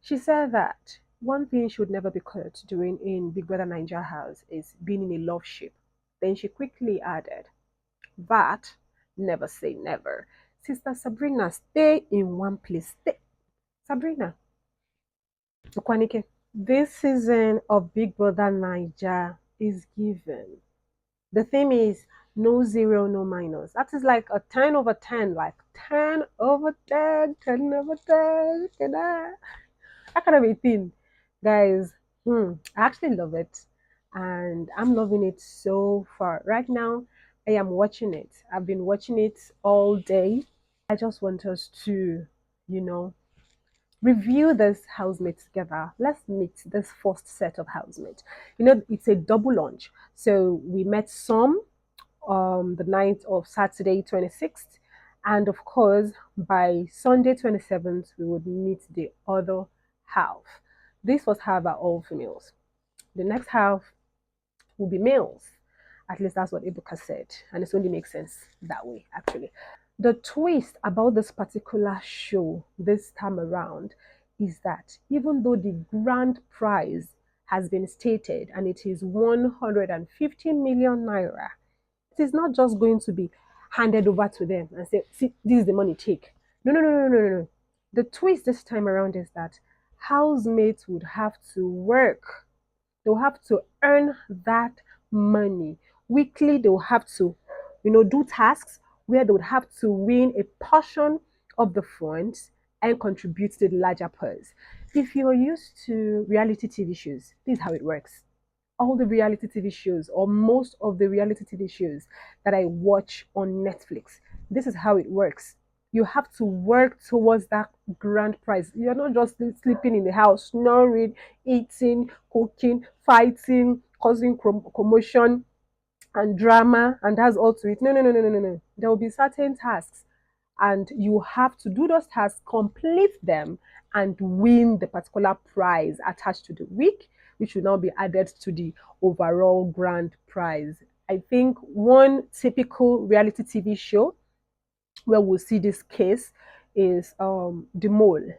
She said that one thing she would never be caught doing in Big Brother Naija house is being in a love ship. Then she quickly added, but never say never. Sister Sabrina, stay in one place. Stay. Sabrina, Ukwanike, this season of Big Brother Naija is given. The theme is no zero, no minus. That is like a 10 over 10, like 10 over 10, 10 over 10. That kind of a thing. Guys, I actually love it. And I'm loving it so far. Right now, I am watching it. I've been watching it all day. I just want us to, you know, review this housemate together. Let's meet this first set of housemate. It's a double launch. So we met some the night of Saturday 26th, and of course by Sunday 27th we would meet the other half. This was however all females. The next half will be males. At least that's what Ibuka said, and it only makes sense that way actually. The twist about this particular show this time around is that even though the grand prize has been stated and it is 150 million naira, it is not just going to be handed over to them and say, see, this is the money, take. No, no, no, no, no, no, no. The twist this time around is that housemates would have to work. They'll have to earn that money. Weekly, they'll have to, do tasks where they would have to win a portion of the funds and contribute to the larger purse. If you're used to reality TV shows, this is how it works. All the reality TV shows, or most of the reality TV shows that I watch on Netflix, this is how it works. You have to work towards that grand prize. You're not just sleeping in the house, snoring, eating, cooking, fighting, causing commotion and drama, and that's all to it. No, no, no, no, no, no, no. There will be certain tasks, and you have to do those tasks, complete them, and win the particular prize attached to the week, which will now be added to the overall grand prize. I think one typical reality TV show where we'll see this case is The Mole.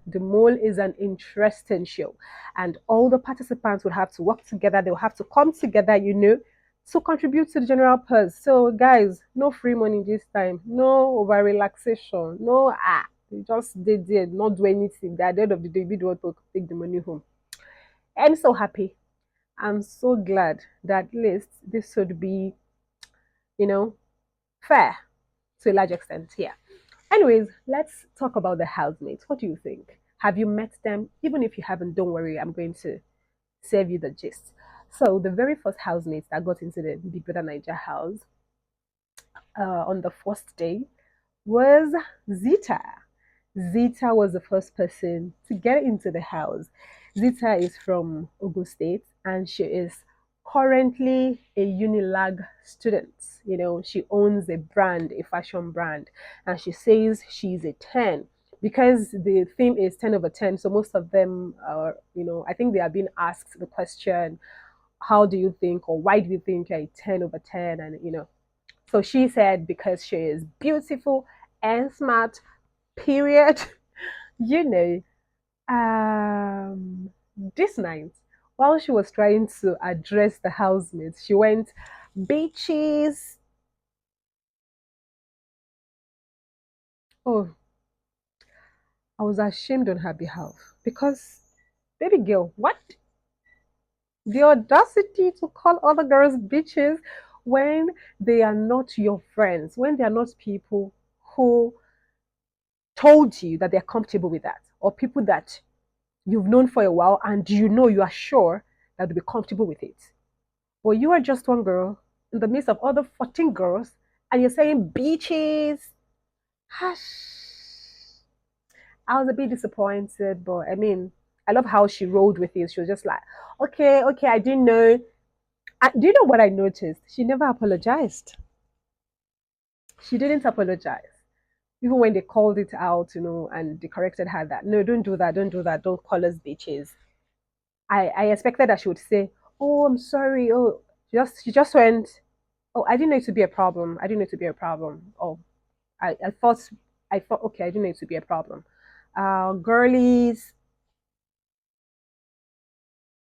The Mole is an interesting show, and all the participants would have to work together. They'll have to come together, to contribute to the general purse. So, guys, no free money this time, no over relaxation, no you just did there, not do anything. At the end of the day, we do want to take the money home. I'm so happy. I'm so glad that at least this should be, you know, fair to a large extent here. Anyways, let's talk about the housemates. What do you think? Have you met them? Even if you haven't, don't worry, I'm going to save you the gist. So, the very first housemates that got into the Big Brother Naija house on the first day was Zita. Zita was the first person to get into the house. Zita is from Ogun State and she is currently a Unilag student. She owns a brand, a fashion brand, and she says she's a 10 because the theme is 10 over 10. So most of them are, I think they are being asked the question, how do you think or why do you think you're a 10 over 10? And, so she said because she is beautiful and smart, period. you know, um, this night, while she was trying to address the housemates, she went, bitches. Oh, I was ashamed on her behalf because, baby girl, what? The audacity to call other girls bitches when they are not your friends, when they are not people who told you that they're comfortable with that, or people that you've known for a while and you are sure that they'll be comfortable with it. But you are just one girl in the midst of other 14 girls and you're saying beaches. Hush. I was a bit disappointed, but I mean, I love how she rolled with it. She was just like, okay, okay, I didn't know. Do you know what I noticed? She never apologized. She didn't apologize. Even when they called it out, and they corrected her that, no, don't do that, don't do that, don't call us bitches. I expected that she would say, oh, I'm sorry. Oh, she just went, oh, I didn't know it to be a problem. I didn't know it to be a problem. Oh, I thought, okay, I didn't know it to be a problem. Girlies,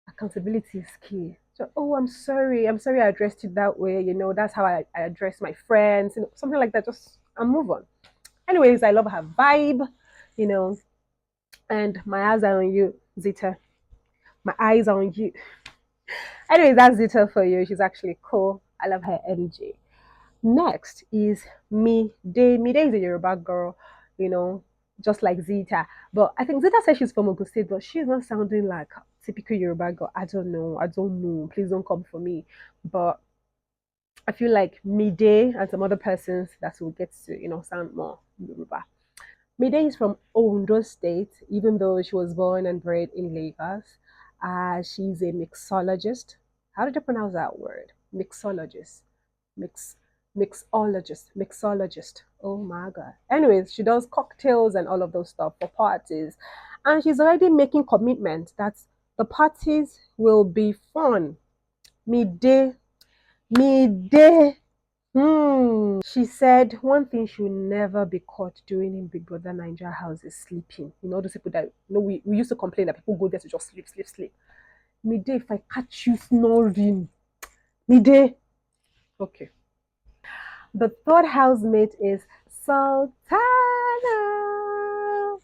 accountability is key. So, oh, I'm sorry. I'm sorry I addressed it that way. That's how I address my friends, something like that. Just and move on. Anyways, I love her vibe, you know, and my eyes are on you, Zita. My eyes are on you. Anyways, that's Zita for you. She's actually cool. I love her energy. Next is Mide. Mide is a Yoruba girl, you know, just like Zita. But I think Zita says she's from Ogun State, but she's not sounding like typical Yoruba girl. I don't know. I don't know. Please don't come for me. But I feel like Mide and some other persons that will get to, sound more Yoruba. Mide is from Ondo State, even though she was born and bred in Lagos. She's a mixologist. How did you pronounce that word? Mixologist. Mix mixologist. Oh my god. Anyways, she does cocktails and all of those stuff for parties. And she's already making commitment that the parties will be fun. Midday. Midday. She said one thing she will never be caught doing in Big Brother Naija house is sleeping. Those people that we used to complain that people go there to just sleep, sleep, sleep. Midday, if I catch you snoring, midday. Okay. The third housemate is Sultana.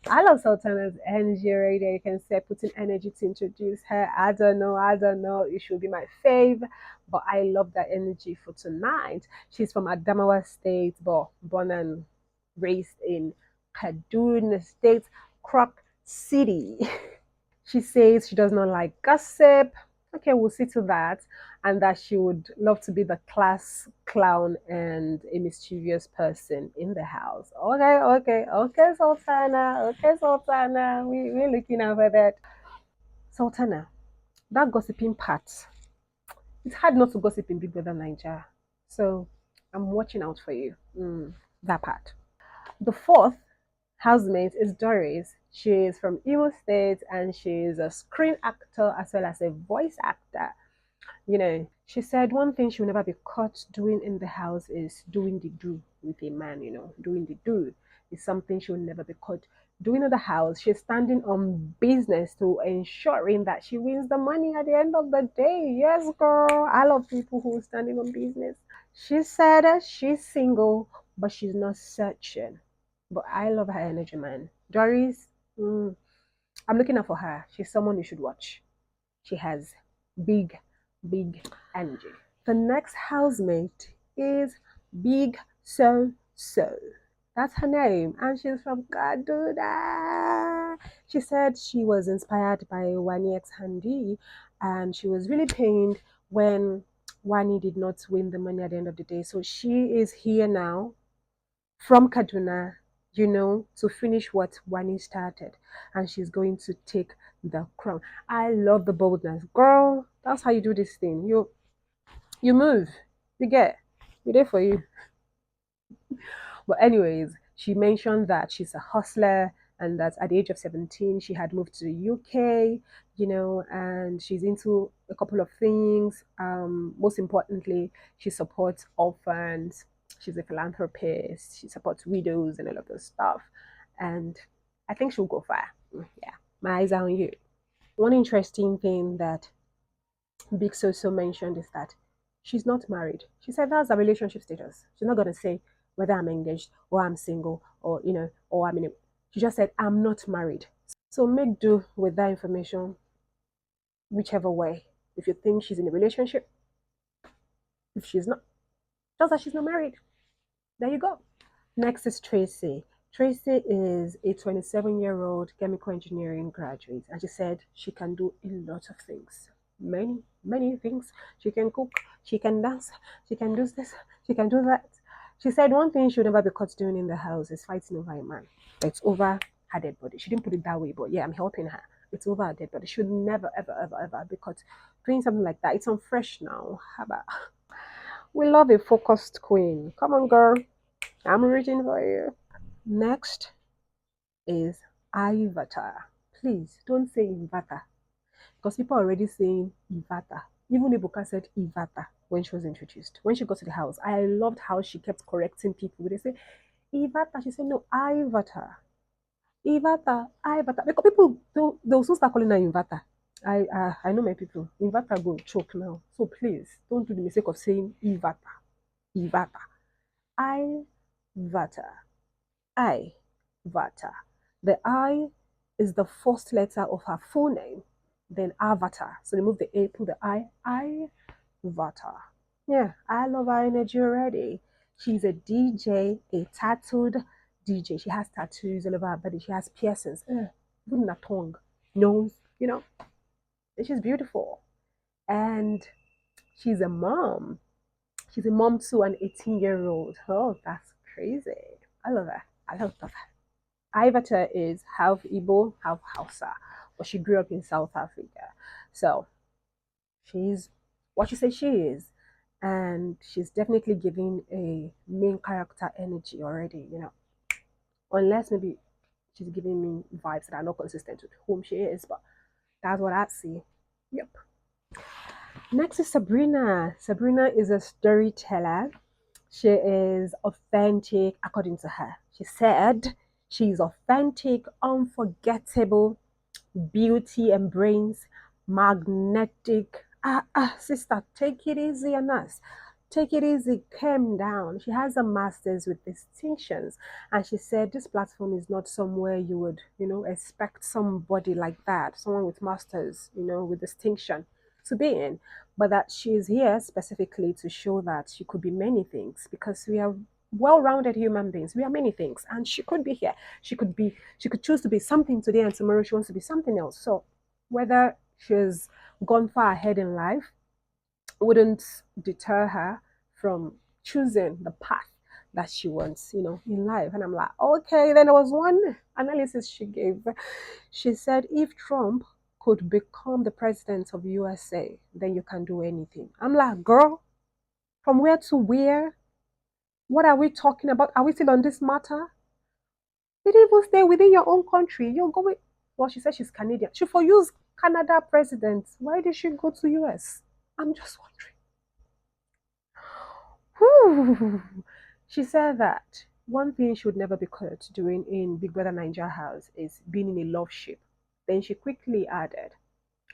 I love Sultana's energy right there. You can say putting energy to introduce her. I don't know. I don't know. It should be my fave. But I love that energy for tonight. She's from Adamawa State, but born and raised in Kaduna State, Croc City. She says she does not like gossip. Okay, we'll see to that. And that she would love to be the class clown and a mischievous person in the house. Okay, okay, okay, Sultana. Okay, Sultana. We're looking over that. Sultana, that gossiping part. It's hard not to gossip in Big Brother Nigeria. So I'm watching out for you. That part. The fourth housemate is Doris. She is from Imo State and she is a screen actor as well as a voice actor. She said one thing she will never be caught doing in the house is doing the do with a man, doing the do is something she will never be caught doing in the house. She's standing on business to ensuring that she wins the money at the end of the day. Yes, girl. I love people who are standing on business. She said she's single, but she's not searching. But I love her energy, man. Doris, I'm looking out for her. She's someone you should watch. She has big, big energy. The next housemate is Big So. That's her name, and she's from Kaduna. She said she was inspired by Wani X Handy, and she was really pained when Wani did not win the money at the end of the day. So she is here now from Kaduna, to finish what Wani started. And she's going to take the crown. I love the boldness. Girl, that's how you do this thing. You move. You get. We're there for you. But anyways, she mentioned that she's a hustler and that at the age of 17 she had moved to the UK, and she's into a couple of things. Most importantly, she supports orphans. She's a philanthropist. She supports widows and all of those stuff. And I think she'll go far. Yeah, my eyes are on you. One interesting thing that Big Soso mentioned is that she's not married. She said that's a relationship status. She's not gonna say whether I'm engaged or I'm single or or I'm in a she just said I'm not married. So make do with that information whichever way. If you think she's in a relationship, if she's not, just that she's not married. There you go. Next is Tracy. Tracy is a 27-year-old chemical engineering graduate, and she said she can do a lot of things. Many, many things. She can cook, she can dance, she can do this, she can do that. She said one thing she would never be caught doing in the house is fighting over a man. It's over her dead body. She didn't put it that way, but yeah, I'm helping her. It's over her dead body. She would never, ever, ever, ever be caught doing something like that. It's unfresh now. How about? We love a focused queen. Come on, girl. I'm rooting for you. Next is Ivata. Please don't say Ivata because people are already saying Ivata. Even Ibuka said Ivata when she was introduced. When she got to the house, I loved how she kept correcting people. They say Ivata. She said no, Ivata. Ivata, Ivata. Because people, they'll soon start calling her Invata. I know my people. Invata go choke now. So please, don't do the mistake of saying Ivata. Ivata. Ivata. I. Vata. The I is the first letter of her full name. Then Avatar. So remove the A, put the I. Vata. Yeah, I love her energy already. She's a DJ, a tattooed DJ. She has tattoos all over her body. She has piercings, even in her tongue, nose, and she's beautiful. And she's a mom. She's a mom to an 18-year-old. Oh, that's crazy. I love her. I love her. Ivata is half Igbo, half Hausa, but she grew up in South Africa. So she's what you say she is. And she's definitely giving a main character energy already, unless maybe she's giving me vibes that are not consistent with whom she is, but that's what I see. Yep. Next is Sabrina. Sabrina is a storyteller. She is authentic, according to her. She said she's authentic, unforgettable, beauty and brains, magnetic. Sister, take it easy on us. Take it easy, calm down. She has a master's with distinctions, and she said this platform is not somewhere you would, expect somebody like that, someone with masters, with distinction to be in, but that she is here specifically to show that she could be many things because we are well-rounded human beings. We are many things, and she could be here. She could choose to be something today, and tomorrow she wants to be something else. So whether she's gone far ahead in life wouldn't deter her from choosing the path that she wants, in life. And I'm like, okay, then there was one analysis she gave. She said, if Trump could become the president of USA, then you can do anything. I'm like, girl, from where to where? What are we talking about? Are we still on this matter? You didn't even stay within your own country. You're going. Well, she said she's Canadian. She for use Canada president. Why did she go to US? I'm just wondering. Whew. She said that one thing she would never be caught doing in Big Brother Naija house is being in a love ship. Then she quickly added,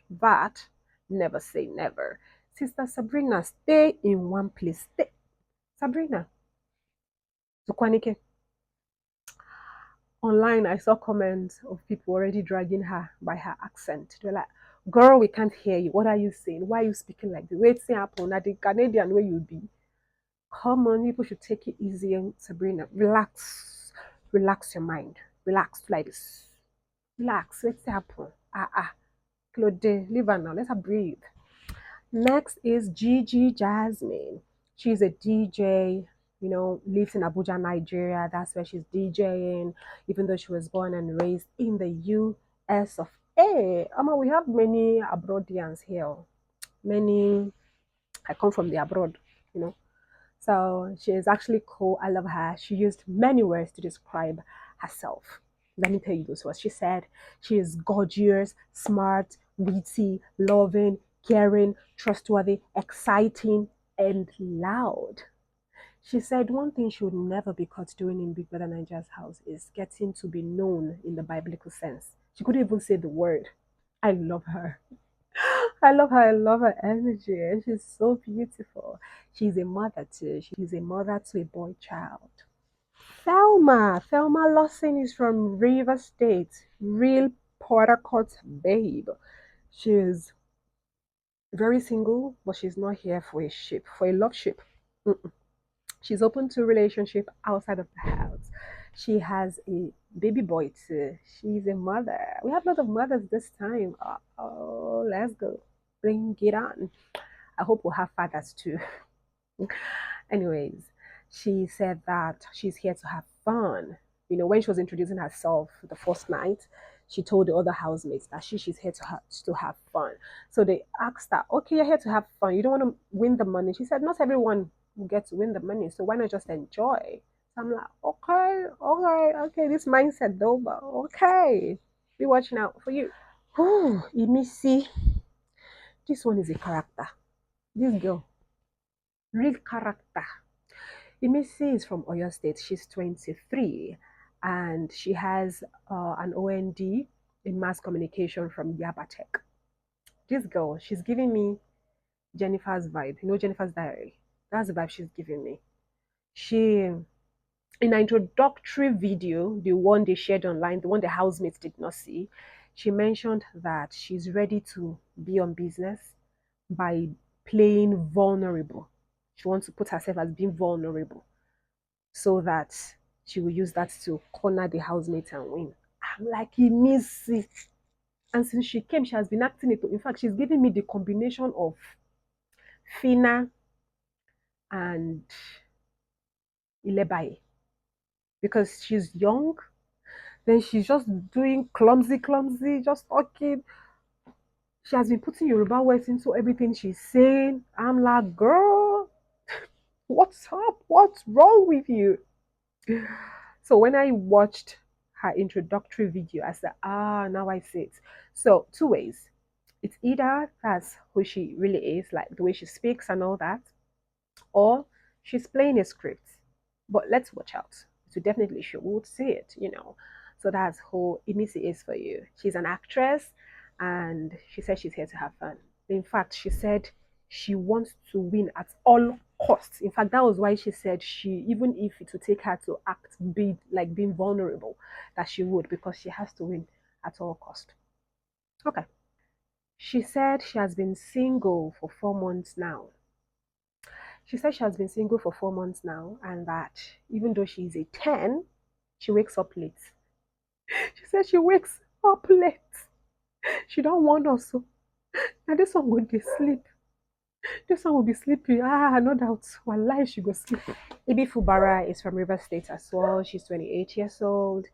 "But never say never. Sister Sabrina, stay in one place. Stay. Sabrina, Zukwanike." Online, I saw comments of people already dragging her by her accent. They're like, girl, we can't hear you. What are you saying? Why are you speaking like this? Wait, say happen. At the Canadian where you be. Come on, people should take it easy, Sabrina. Relax. Relax your mind. Relax like this. Relax. Wait, say happen. Claude, leave her now. Let her breathe. Next is Gigi Jasmine. She's a DJ, lives in Abuja, Nigeria. That's where she's DJing, even though she was born and raised in the US of A. We have many abroadians here. Many, I come from the abroad, you know. So she is actually cool. I love her. She used many words to describe herself. Let me tell you those words. She said she is gorgeous, smart, witty, loving, caring, trustworthy, exciting, and loud. She said one thing she would never be caught doing in Big Brother Naija's house is getting to be known in the biblical sense. She couldn't even say the word. I love her. I love her. I love her energy. And she's so beautiful. She's a mother too. She's a mother to a boy child. Thelma Lawson is from River State. Real Port Harcourt babe. She's very single, but she's not here for a ship, for a love ship. Mm-mm. She's open to relationship outside of the house. She has a baby boy too. She's a mother. We have a lot of mothers this time. Oh, let's go. Bring it on. I hope we'll have fathers too. Anyways, she said that she's here to have fun. When she was introducing herself the first night, she told the other housemates that she's here to have fun. So they asked her, okay, you're here to have fun. You don't want to win the money. She said, not everyone will get to win the money. So why not just enjoy? So I'm like, okay, this mindset though, but okay. Be watching out for you. Let me see. This one is a character. This girl, real character. Imisi is from Oyo State. She's 23. and she has an OND in mass communication from Yabatech. This girl, she's giving me Jennifer's vibe. You know Jennifer's Diary? That's the vibe she's giving me. She, in an introductory video, the one they shared online, the one the housemates did not see, she mentioned that she's ready to be on business by playing vulnerable. She wants to put herself as being vulnerable so that she will use that to corner the housemate and win. I'm like, he means it. And since she came, she has been acting it. In fact, she's giving me the combination of Fina and Ilebaye because she's young. Then she's just doing clumsy, just talking. She has been putting Yoruba words into everything she's saying. I'm like, girl, what's up? What's wrong with you? So when I watched her introductory video, I said, now I see it. So two ways. It's either that's who she really is, like the way she speaks and all that, or she's playing a script. But let's watch out. So definitely she would see it. So that's who Emisi is for you. She's an actress and she said she's here to have fun. In fact, she said she wants to win at all costs. In fact, that was why she said she, even if it would take her to act big, like being vulnerable, that she would, because she has to win at all cost. Okay. She said she has been single for 4 months now. She said she has been single for 4 months now, and that even though she's a 10, she wakes up late. She said she wakes up late. She don't want us. So now this one will be sleep. This one will be sleepy. No doubt. Wallahi, she go sleep. Ibi Fubara is from River State as well. She's 28 years old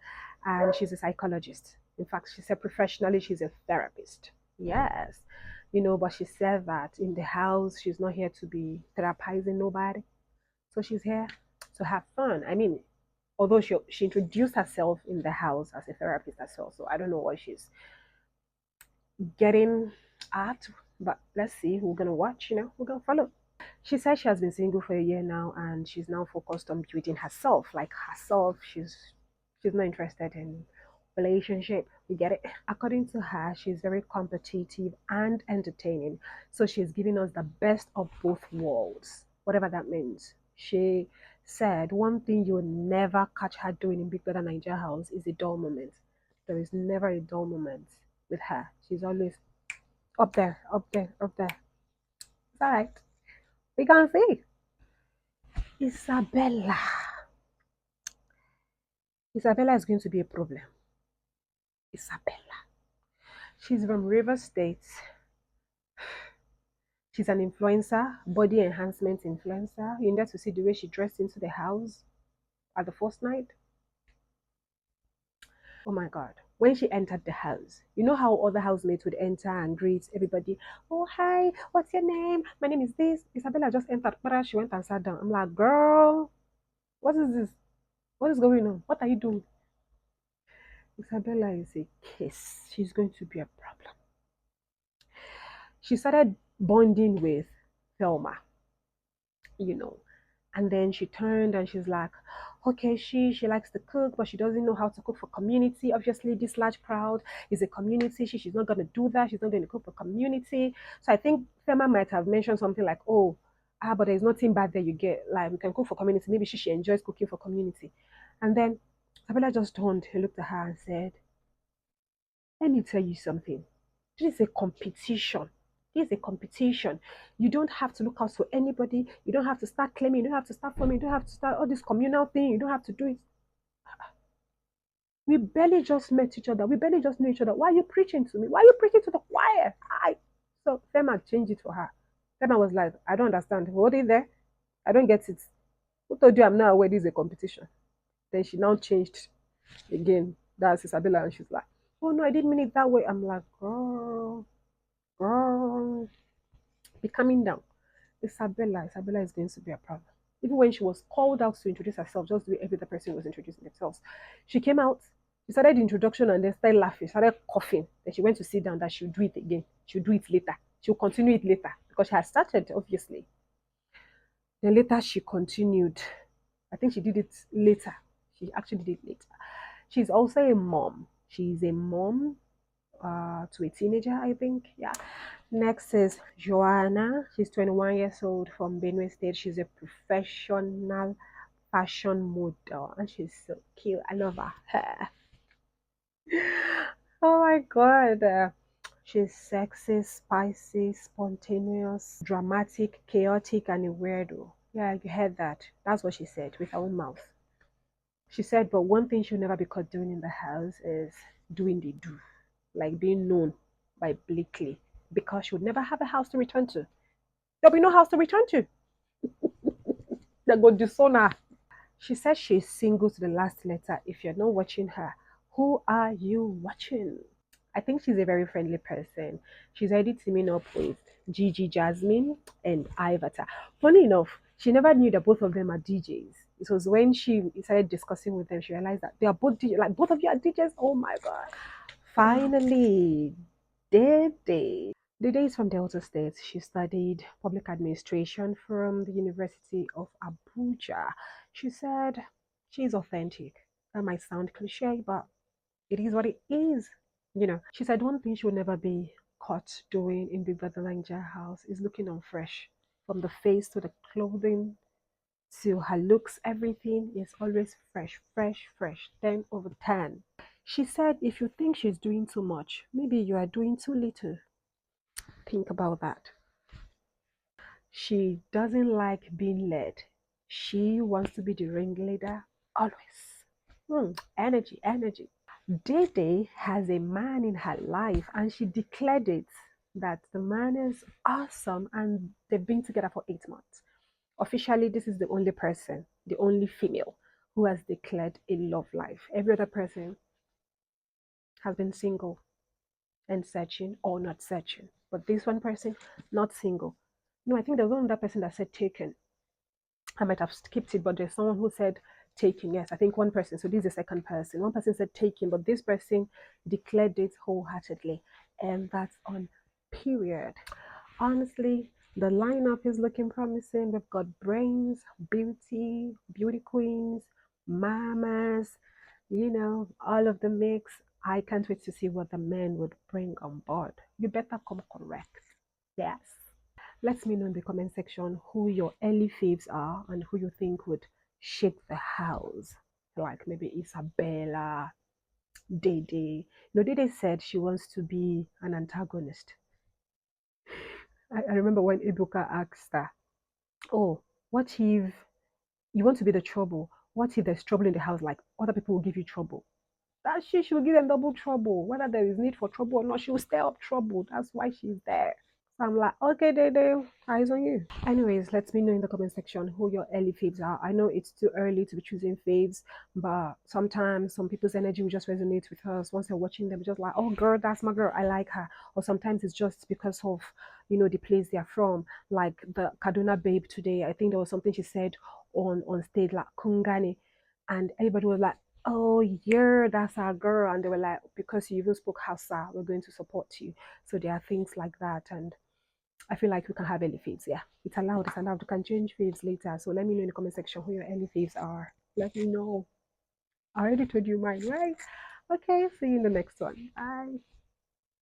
and she's a psychologist. In fact, she said professionally she's a therapist. Yes. But she said that in the house, she's not here to be therapizing nobody. So she's here to have fun. I mean, although she introduced herself in the house as a therapist as well. So I don't know what she's getting at, but let's see. We're gonna watch, we're gonna follow. She said she has been single for a year now and she's now focused on building herself. Like herself, she's not interested in relationship. You get it? According to her, she's very competitive and entertaining. So she's giving us the best of both worlds, whatever that means. She said one thing you'll never catch her doing in Big Brother Naija house is a dull moment. There is never a dull moment with her. She's always up there, up there, up there. It's all right. We can see. Isabella. Isabella is going to be a problem. Isabella. She's from River State. She's an influencer, body enhancement influencer. You need to see the way she dressed into the house at the first night. Oh my God. When she entered the house, you know how other housemates would enter and greet everybody. Oh, hi, what's your name? My name is this. Isabella just entered. She went and sat down. I'm like, girl, what is this? What is going on? What are you doing? Isabella is a case. She's going to be a problem. She started bonding with Thelma, and then she turned and she's like, okay, she likes to cook, but she doesn't know how to cook for community. Obviously, this large crowd is a community. She's not going to do that. She's not going to cook for community. So I think Thelma might have mentioned something like, oh, but there's nothing bad there you get. Like, we can cook for community. Maybe she enjoys cooking for community. And then Isabella just turned, he looked at her and said, let me tell you something. This is a competition. This is a competition. You don't have to look out for anybody. You don't have to start claiming. You don't have to start forming. You don't have to start all this communal thing. You don't have to do it. We barely just met each other. We barely just knew each other. Why are you preaching to me? Why are you preaching to the choir? So Fema changed it for her. Fema was like, I don't understand. What is there? I don't get it. Who told you I'm not aware this is a competition? Then she now changed again. That's Isabella, and she's like, oh no, I didn't mean it that way. I'm like, girl, be coming down. Isabella is going to be a problem. Even when she was called out to introduce herself, just the way every other person was introducing themselves, she came out, she started the introduction and then started laughing, started coughing. Then she went to sit down that she'll do it again. She'll do it later. She'll continue it later because she had started, obviously. Then later she continued. I think she did it later. She actually did it later. She's also a mom. She's a mom to a teenager, I think. Yeah. Next is Joanna. She's 21 years old from Benue State. She's a professional fashion model and she's so cute. I love her hair. Oh my god. She's sexy, spicy, spontaneous, dramatic, chaotic, and a weirdo. Yeah, you heard that. That's what she said with her own mouth. She said, but one thing she'll never be caught doing in the house is doing the do, like being known by Blakely, because she would never have a house to return to. There'll be no house to return to. They go disown her. She said she's single to the last letter. If you're not watching her, who are you watching? I think she's a very friendly person. She's already teaming up with Gigi Jasmine and Ivata. Funny enough, she never knew that both of them are DJs. It was when she started discussing with them, she realized that they are both DJs. Like, both of you are DJs? Oh my God. Finally, did they? Dede is from Delta State. She studied public administration from the University of Abuja. She said she's authentic. That might sound cliche, but it is what it is. She said one thing she would never be caught doing in Big Brother Naija house is looking unfresh. From the face to the clothing to her looks, everything is always fresh, fresh, fresh. 10 over 10. She said if you think she's doing too much, maybe you are doing too little. Think about that. She doesn't like being led. She wants to be the ringleader always. Energy, energy. Dede has a man in her life and she declared it that the man is awesome and they've been together for 8 months. Officially, this is the only person, the only female who has declared a love life. Every other person has been single and searching or not searching. But this one person, not single. No, I think there was one other person that said taken. I might have skipped it, but there's someone who said taking. Yes, I think one person. So this is the second person. One person said taking, but this person declared it wholeheartedly. And that's on period. Honestly, the lineup is looking promising. We've got brains, beauty queens, mamas, all of the mix. I can't wait to see what the men would bring on board. You better come correct. Yes. Let me know in the comment section who your early faves are and who you think would shake the house. Like maybe Isabella, Dede. Dede said she wants to be an antagonist. I remember when Ibuka asked her, oh, what if you want to be the trouble? What if there's trouble in the house? Like other people will give you trouble. That she will give them double trouble. Whether there is need for trouble or not, she will stir up trouble. That's why she's there. So I'm like, okay, Dede, eyes on you. Anyways, let me know in the comment section who your early faves are. I know it's too early to be choosing faves, but sometimes some people's energy will just resonate with us. Once they're watching them, just like, oh girl, that's my girl, I like her. Or sometimes it's just because of, the place they're from. Like the Kaduna babe today, I think there was something she said on stage, like Kungani. And everybody was like, oh yeah, that's our girl. And they were like, because you even spoke Hausa, we're going to support you. So there are things like that. And I feel like we can have early faves. Yeah, it's allowed. It's allowed. You can change faves later. So let me know in the comment section who your early faves are. Let me know. I already told you mine, right? Okay, see you in the next one. Bye.